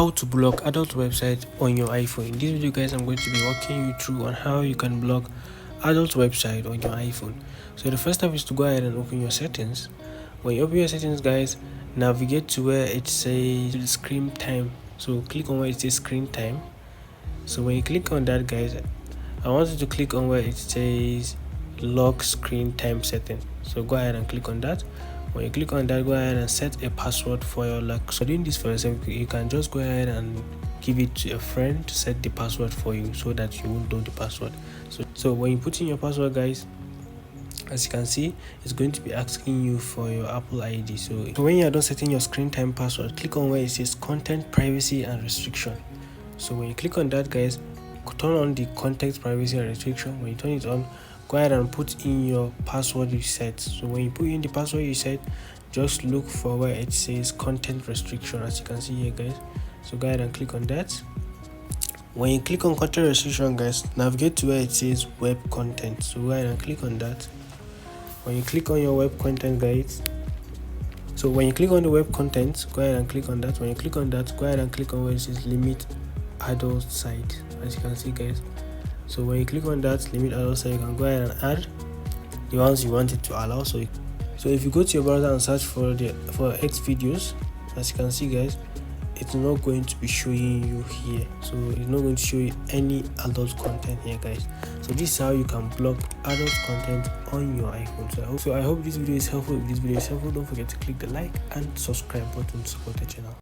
How to block adult website on your iPhone. In this video, guys, I'm going to be walking you through on how you can block adult website on your iPhone. So the first step is to go ahead and open your settings. When you open your settings, guys, navigate to where it says screen time. So click on where it says screen time. So when you click on that, guys, I want you to click on where it says lock screen time setting. So go ahead and click on that. When you click on that, go ahead and set a password for your lock. So doing this for yourself, you can just go ahead and give it to a friend to set the password for you so that you won't know the password. So when you put in your password, guys, as you can see, it's going to be asking you for your Apple ID. So when you are done setting your screen time password, click on where it says content privacy and restriction. So when you click on that, guys, turn on the content privacy and restriction. When you turn it on, go ahead and put in your password you set. So when you put in the password you set, just look for where it says content restriction, as you can see here, guys. So go ahead and click on that. When you click on content restriction, guys, navigate to where it says web content. So go ahead and click on that. When you click on your web content, guys, so when you click on the web content, go ahead and click on that. When you click on that, go ahead and click on where it says limit adult site, as you can see, guys. So when you click on that limit adult site, you can go ahead and add the ones you want it to allow. So if you go to your browser and search for X videos, as you can see, guys, it's not going to be showing you here. So it's not going to show you any adult content here, guys. So this is how you can block adult content on your iPhone. So I hope this video is helpful. If this video is helpful, don't forget to click the like and subscribe button to support the channel.